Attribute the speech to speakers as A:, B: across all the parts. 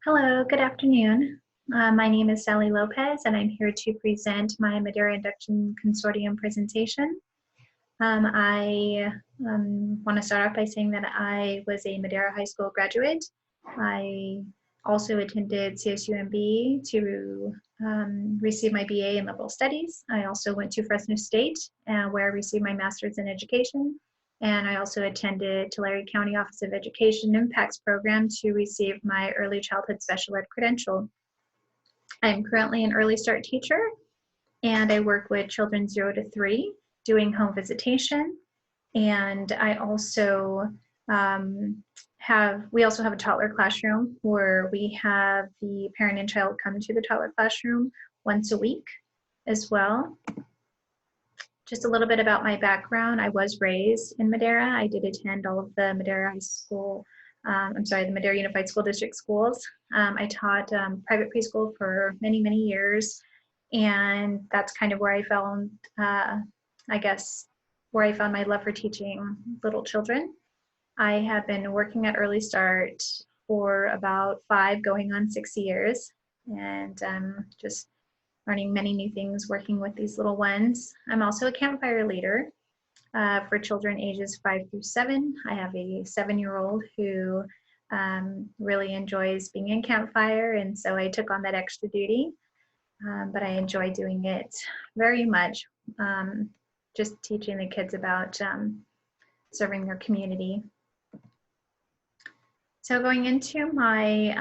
A: Hello, good afternoon. My name is Sally Lopez, and I'm here to present my Madeira Induction Consortium presentation. I want to start off by saying that I was a Madeira High School graduate. I also attended CSUMB to receive my BA in Liberal Studies. I also went to Fresno State, where I received my Master's in Education. And I also attended Tulare County Office of Education Impacts Program to receive my Early Childhood Special Ed credential. I'm currently an Early Start teacher, and I work with children 0 to 3 doing home visitation. And I also we also have a toddler classroom where we have the parent and child come to the toddler classroom once a week as well. Just a little bit about my background. I was raised in Madeira. I did attend all of the Madeira High School, the Madeira Unified School District schools. I taught private preschool for many, many years. And that's kind of where I found, where I found my love for teaching little children. I have been working at Early Start for about 5, going on 6 years. And just learning many new things working with these little ones. I'm also a campfire leader for children ages 5 through 7. I have a 7-year-old who really enjoys being in campfire, and so I took on that extra duty, but I enjoy doing it very much, just teaching the kids about serving their community. So going into my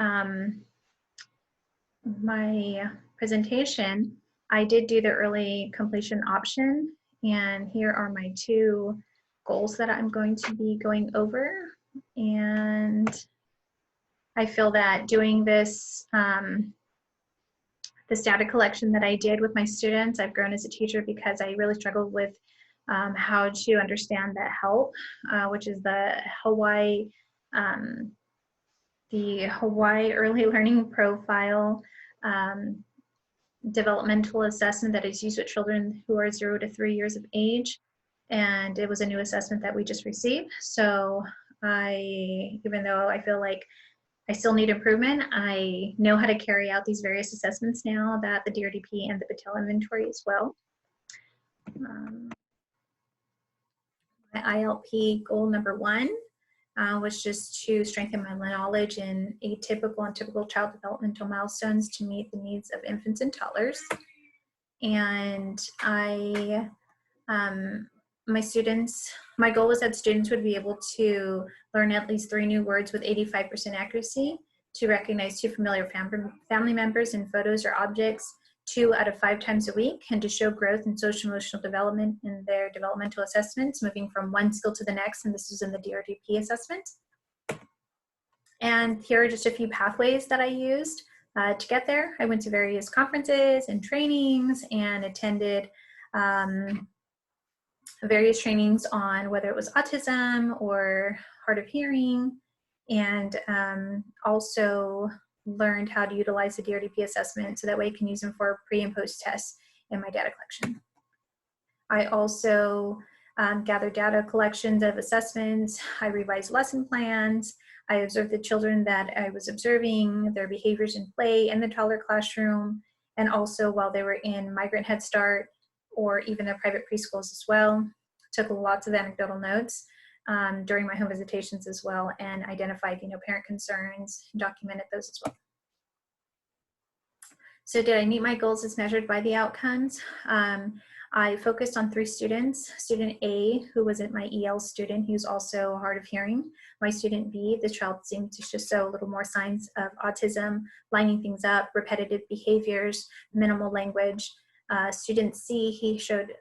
A: presentation, I did do the early completion option, and here are my 2 goals that I'm going to be going over. And I feel that doing this, this data collection that I did with my students, I've grown as a teacher because I really struggled with how to understand the HELP, which is the Hawaii Early Learning Profile developmental assessment that is used with children who are 0 to 3 years of age. And it was a new assessment that we just received. So even though I feel like I still need improvement, I know how to carry out these various assessments now that the DRDP and the Battelle inventory as well. My ILP goal number 1 was just to strengthen my knowledge in atypical and typical child developmental milestones to meet the needs of infants and toddlers. And my goal was that students would be able to learn at least 3 new words with 85% accuracy, to recognize 2 familiar family members in photos or objects 2 out of 5 times a week, and to show growth in social emotional development in their developmental assessments, moving from one skill to the next, and this was in the DRDP assessment. And here are just a few pathways that I used to get there. I went to various conferences and trainings and attended various trainings on whether it was autism or hard of hearing, and also learned how to utilize the DRDP assessment so that way I can use them for pre and post tests in my data collection. I also gathered data collections of assessments. I revised lesson plans. I observed the children that I was observing, their behaviors in play in the toddler classroom, and also while they were in Migrant Head Start or even their private preschools as well. Took lots of anecdotal notes during my home visitations as well, and identified, parent concerns, documented those as well. So did I meet my goals as measured by the outcomes? I focused on 3 students. Student A, who was my EL student, who's also hard of hearing. My student B, the child seemed to just show a little more signs of autism, lining things up, repetitive behaviors, minimal language. Student C, he showed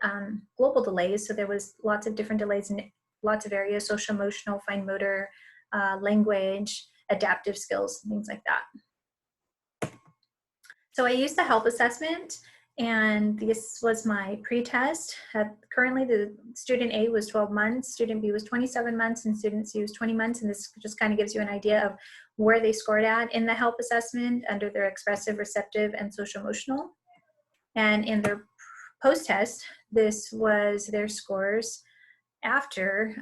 A: global delays, so there was lots of different delays in lots of areas: social, emotional, fine motor, language, adaptive skills, things like that. So I used the HELP assessment, and this was my pre-test. Currently, the student A was 12 months, student B was 27 months, and student C was 20 months, and this just kind of gives you an idea of where they scored at in the HELP assessment under their expressive, receptive, and social emotional. And in their post-test, this was their scores after.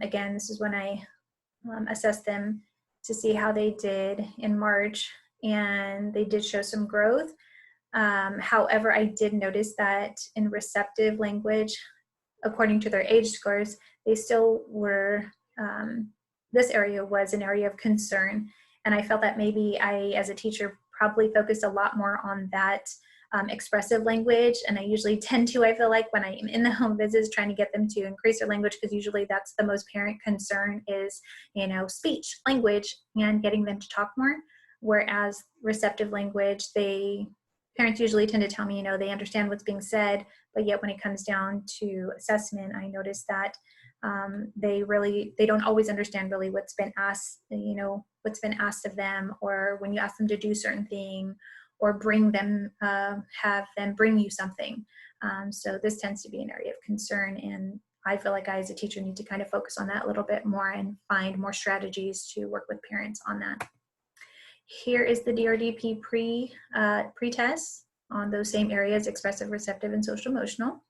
A: Again, this is when I assessed them to see how they did in March. and they did show some growth. However, I did notice that in receptive language, according to their age scores, they still were, this area was an area of concern. And I felt that maybe I, as a teacher, probably focused a lot more on that expressive language. And I usually tend to, I feel like when I'm in the home visits, trying to get them to increase their language, because usually that's the most parent concern is, you know, speech, language, and getting them to talk more. Whereas receptive language, parents usually tend to tell me, you know, they understand what's being said, but yet when it comes down to assessment, I noticed that they don't always understand really what's been asked, you know, what's been asked of them, or when you ask them to do certain thing, or bring them, have them bring you something. So this tends to be an area of concern, and I feel like I, as a teacher, need to kind of focus on that a little bit more and find more strategies to work with parents on that. Here is the DRDP pre-test on those same areas, expressive, receptive, and social emotional.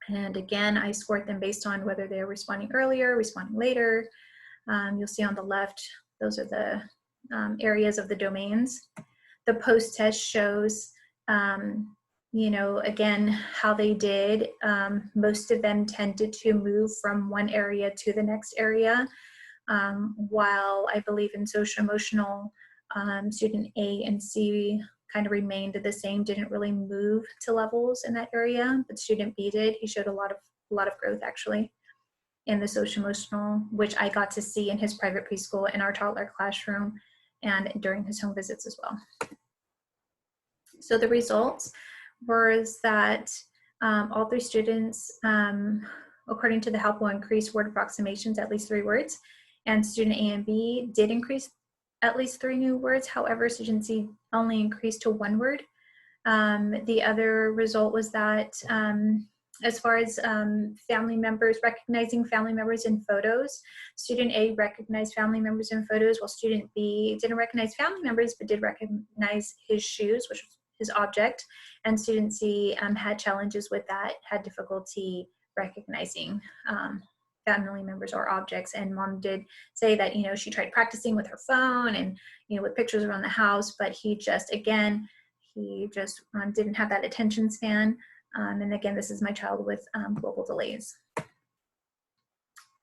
A: And again, I scored them based on whether they're responding earlier, responding later. You'll see on the left, those are the areas of the domains. The post-test shows, you know, again, how they did. Most of them tended to move from one area to the next area, while I believe in social emotional, student A and C kind of remained the same, didn't really move to levels in that area, but student B did. He showed a lot of growth actually in the social emotional, which I got to see in his private preschool, in our toddler classroom, and during his home visits as well. So the results was that all 3 students, according to the help, will increase word approximations at least 3 words, and student A and B did increase at least 3 new words. However, student C only increased to 1 word. The other result was that as far as family members, recognizing family members in photos, student A recognized family members in photos, while student B didn't recognize family members, but did recognize his shoes, which was his object. And student C had challenges with that, had difficulty recognizing family members or objects. And mom did say that, you know, she tried practicing with her phone and, you know, with pictures around the house, but he just didn't have that attention span. And again, this is my child with global delays.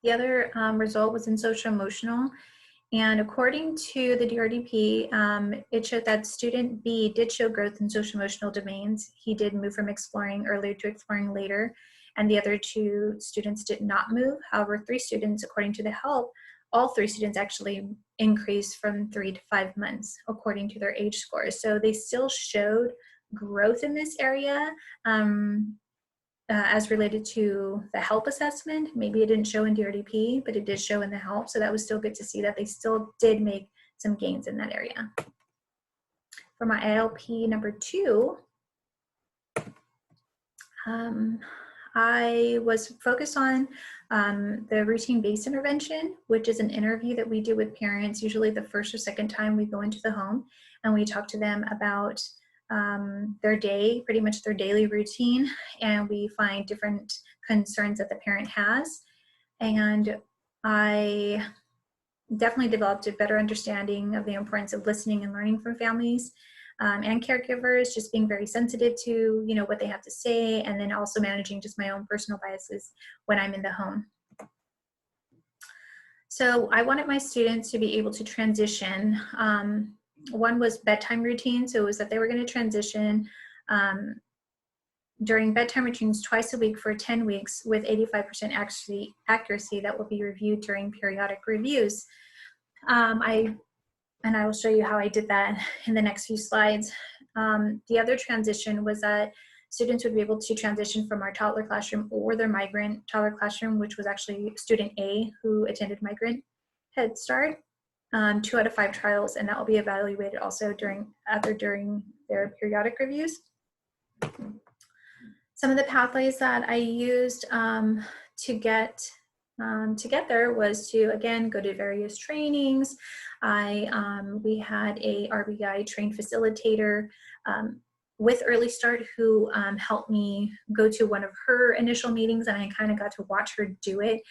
A: The other result was in social emotional. And according to the DRDP, it showed that student B did show growth in social emotional domains. He did move from exploring earlier to exploring later, and the other 2 students did not move. However, 3 students, according to the help, all 3 students actually increased from 3 to 5 months according to their age scores. So they still showed growth in this area as related to the help assessment. Maybe it didn't show in DRDP, but it did show in the help. So that was still good to see that they still did make some gains in that area. For my ILP number 2, I was focused on the routine-based intervention, which is an interview that we do with parents, usually the first or second time we go into the home, and we talk to them about their day, pretty much their daily routine, and we find different concerns that the parent has. And I definitely developed a better understanding of the importance of listening and learning from families and caregivers, just being very sensitive to, you know, what they have to say, and then also managing just my own personal biases when I'm in the home. So I wanted my students to be able to transition. One was bedtime routine, so it was that they were going to transition during bedtime routines twice a week for 10 weeks with 85% accuracy that will be reviewed during periodic reviews. And I will show you how I did that in the next few slides. The other transition was that students would be able to transition from our toddler classroom or their migrant toddler classroom, which was actually student A who attended migrant Head Start, 2 out of 5 trials, and that will be evaluated also during their periodic reviews. Some of the pathways that I used to get there was to, again, go to various trainings. We had a RBI trained facilitator with Early Start who helped me go to one of her initial meetings, and I kind of got to watch her do it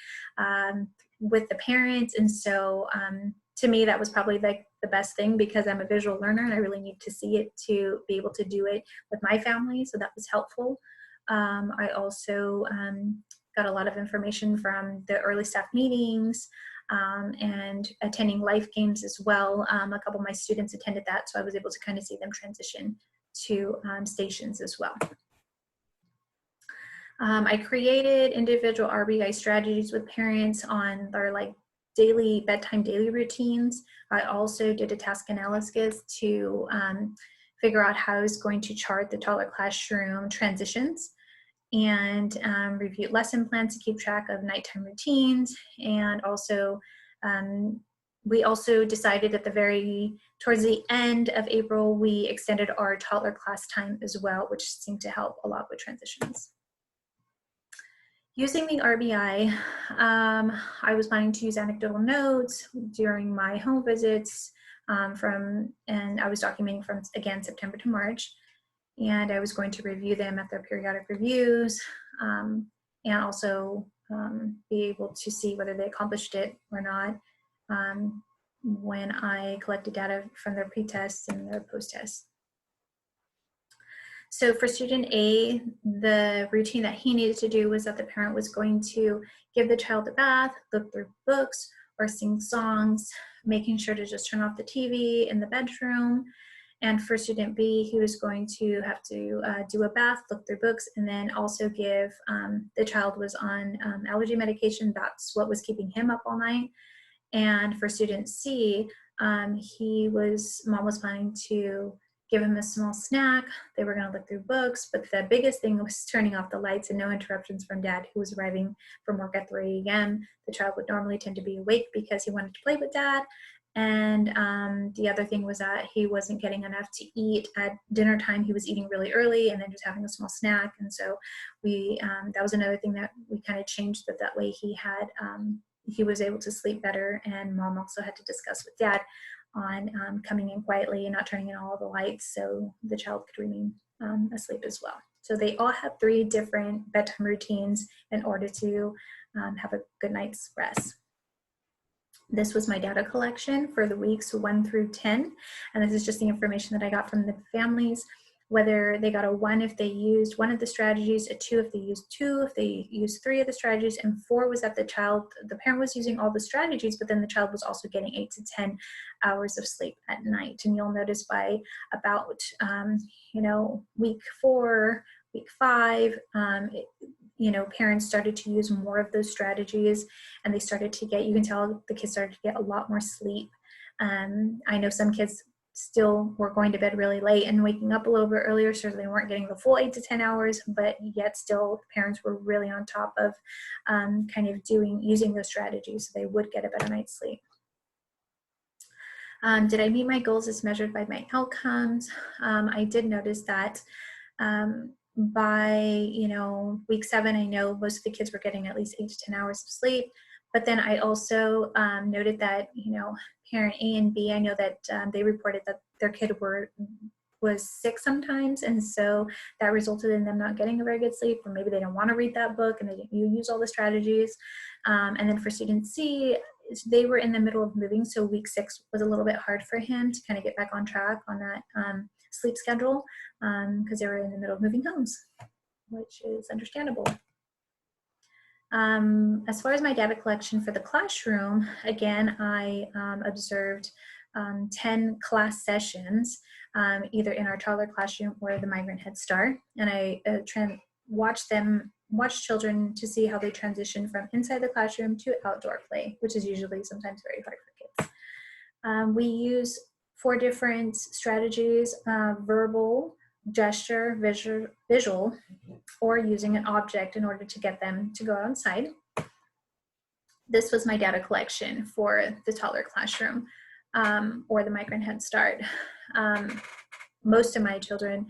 A: with the parents. And so to me, that was probably like the best thing because I'm a visual learner and I really need to see it to be able to do it with my family. So that was helpful. I also got a lot of information from the early staff meetings and attending life games as well. A couple of my students attended that, so I was able to kind of see them transition to stations as well. I created individual RBI strategies with parents on their like bedtime daily routines. I also did a task analysis to figure out how I was going to chart the toddler classroom transitions, and reviewed lesson plans to keep track of nighttime routines. And also we also decided towards the end of April, we extended our toddler class time as well, which seemed to help a lot with transitions. Using the RBI, I was planning to use anecdotal notes during my home visits and I was documenting from, again, September to March, and I was going to review them at their periodic reviews and also be able to see whether they accomplished it or not when I collected data from their pre-tests and their post-tests. So for student A, the routine that he needed to do was that the parent was going to give the child a bath, look through books, or sing songs, making sure to just turn off the TV in the bedroom. And for student B, he was going to have to do a bath, look through books, and then also give, the child was on allergy medication. That's what was keeping him up all night. And for student C, mom was planning to give him a small snack. They were going to look through books, but the biggest thing was turning off the lights and no interruptions from dad, who was arriving from work at 3 a.m. The child would normally tend to be awake because he wanted to play with dad. And the other thing was that he wasn't getting enough to eat at dinner time. He was eating really early and then just having a small snack. And so that was another thing that we kind of changed, that way he was able to sleep better. And mom also had to discuss with dad on coming in quietly and not turning in all the lights so the child could remain asleep as well. So they all have 3 different bedtime routines in order to have a good night's rest. This was my data collection for the weeks 1 through 10. And this is just the information that I got from the families, whether they got a 1 if they used 1 of the strategies, a 2 if they used 2, if they used 3 of the strategies, and 4 was that the parent was using all the strategies, but then the child was also getting 8 to 10 hours of sleep at night. And you'll notice by about, week 4, week 5, parents started to use more of those strategies, and they started to you can tell the kids started to get a lot more sleep. I know some kids still were going to bed really late and waking up a little bit earlier, so they weren't getting the full 8 to 10 hours, but yet still parents were really on top of using those strategies so they would get a better night's sleep. Did I meet my goals as measured by my outcomes? I did notice that by week 7, I know most of the kids were getting at least 8 to 10 hours of sleep. But then I also noted that parent A and B, I know that they reported that their kid was sick sometimes, and so that resulted in them not getting a very good sleep, or maybe they don't want to read that book and they didn't use all the strategies. And then for student C, they were in the middle of moving, so week 6 was a little bit hard for him to kind of get back on track on that sleep schedule because they were in the middle of moving homes, which is understandable. As far as my data collection for the classroom, again, I observed 10 class sessions, either in our toddler classroom or the Migrant Head Start, and I watch children to see how they transition from inside the classroom to outdoor play, which is usually sometimes very hard for kids. We use 4 different strategies: verbal, gesture, visual, or using an object in order to get them to go outside. This was my data collection for the toddler classroom or the Migrant Head Start. Most of my children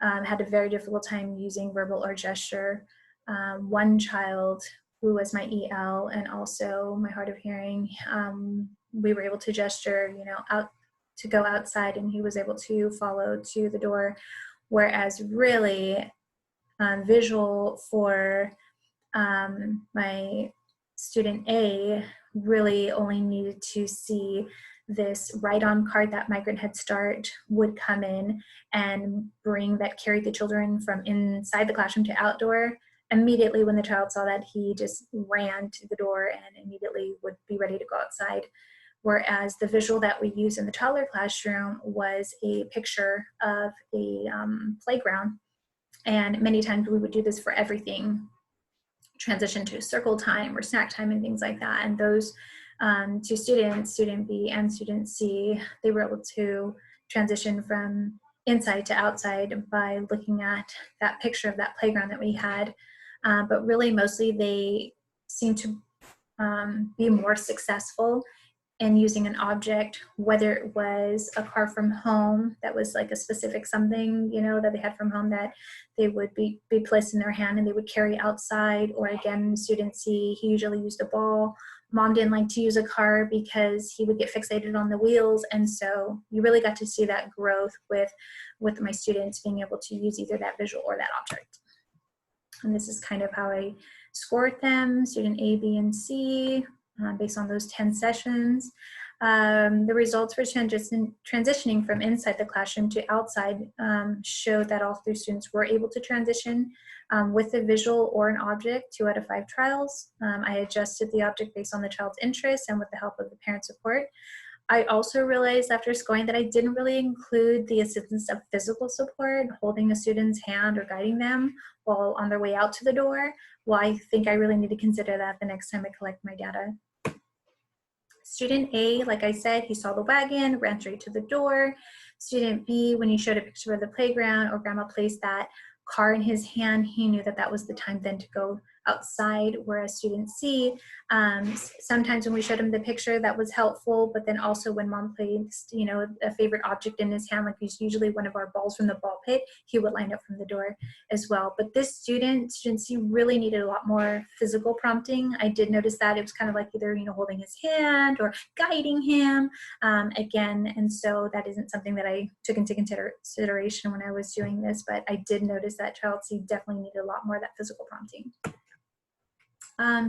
A: had a very difficult time using verbal or gesture. One child who was my EL and also my hard of hearing, we were able to gesture, out to go outside, and he was able to follow to the door. Whereas really visual for my student A, really only needed to see this write-on card that Migrant Head Start would come in and carry the children from inside the classroom to outdoor. Immediately when the child saw that, he just ran to the door and immediately would be ready to go outside. Whereas the visual that we use in the toddler classroom was a picture of a playground. And many times we would do this for everything, transition to circle time or snack time and things like that. And those two students, student B and student C, they were able to transition from inside to outside by looking at that picture of that playground that we had. But really mostly they seemed to be more successful in using an object, whether it was a card from home that was like a specific something, you know, that they had from home that they would be placed in their hand and they would carry outside. Or again, student C, he usually used a ball. Mom didn't like to use a car because he would get fixated on the wheels. And so you really got to see that growth with my students being able to use either that visual or that object. And this is kind of how I scored them, student A, B, and C, based on those 10 sessions. The results for transitioning from inside the classroom to outside showed that all 3 students were able to transition with a visual or an object, 2 out of 5 trials. I adjusted the object based on the child's interest and with the help of the parent support. I also realized after scoring that I didn't really include the assistance of physical support, holding a student's hand or guiding them while on their way out to the door. Well, I think I really need to consider that the next time I collect my data. Student A, like I said, he saw the wagon, ran straight to the door. Student B, when you showed a picture of the playground or grandma placed that car in his hand, he knew that that was the time then to go outside. Whereas student C, sometimes when we showed him the picture, that was helpful, but then also when mom placed, you know, a favorite object in his hand, like it's usually one of our balls from the ball pit, he would line up from the door as well. But this student C, really needed a lot more physical prompting. I did notice that it was kind of like either, you know, holding his hand or guiding him again. And so that isn't something that I took into consideration when I was doing this, but I did notice that child C definitely needed a lot more of that physical prompting.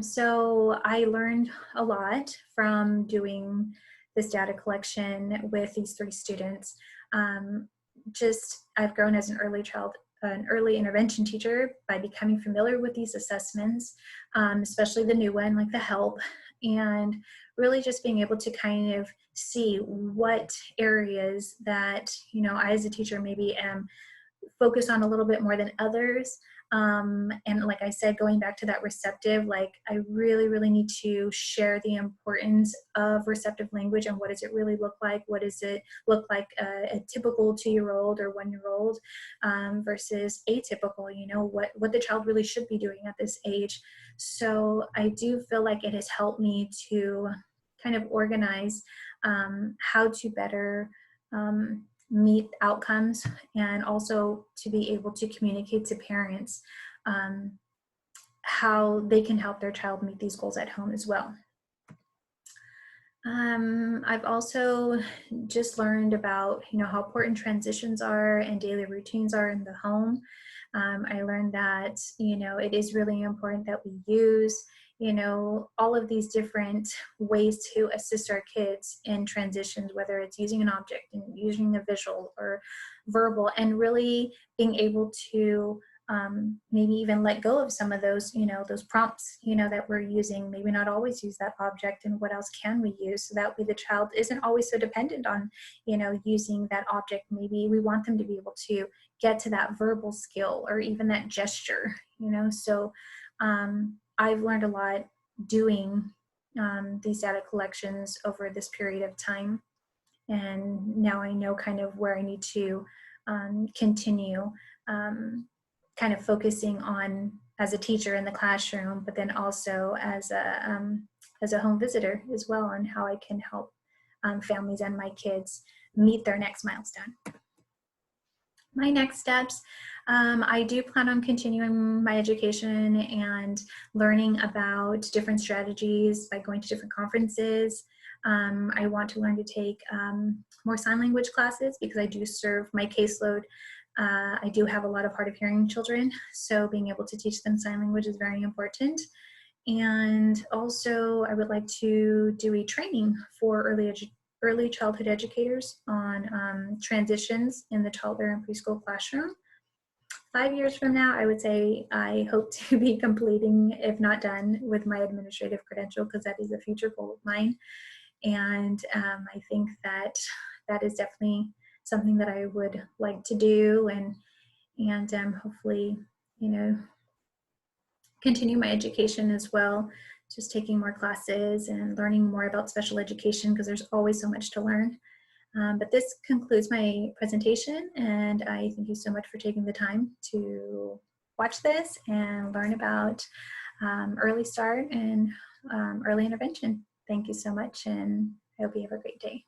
A: So I learned a lot from doing this data collection with these 3 students. I've grown as an early intervention teacher by becoming familiar with these assessments, especially the new one, like the HELP, and really just being able to kind of see what areas that, you know, I as a teacher maybe am focused on a little bit more than others. And like I said, going back to that receptive, like I really, really need to share the importance of receptive language and what does it really look like? What does it look like a typical 2-year-old or 1-year-old versus atypical, you know, what the child really should be doing at this age. So I do feel like it has helped me to kind of organize how to better meet outcomes and also to be able to communicate to parents how they can help their child meet these goals at home as well. I've also just learned about, you know, how important transitions are and daily routines are in the home. I learned that, you know, it is really important that we use, you know, all of these different ways to assist our kids in transitions, whether it's using an object and using a visual or verbal, and really being able to maybe even let go of some of those, you know, those prompts, you know, that we're using, maybe not always use that object, and what else can we use so that way the child isn't always so dependent on, you know, using that object. Maybe we want them to be able to get to that verbal skill or even that gesture, you know. So I've learned a lot doing these data collections over this period of time. And now I know kind of where I need to continue kind of focusing on as a teacher in the classroom, but then also as a home visitor as well, on how I can help families and my kids meet their next milestone. My next steps, I do plan on continuing my education and learning about different strategies by going to different conferences. I want to learn to take more sign language classes because I do serve my caseload. I do have a lot of hard of hearing children, so being able to teach them sign language is very important. And also I would like to do a training for early childhood educators on transitions in the toddler and preschool classroom. 5 years from now, I would say I hope to be completing, if not done, with my administrative credential, because that is a future goal of mine. And I think that that is definitely something that I would like to do, and hopefully, you know, continue my education as well, just taking more classes and learning more about special education, because there's always so much to learn. But this concludes my presentation, and I thank you so much for taking the time to watch this and learn about early start and early intervention. Thank you so much, and I hope you have a great day.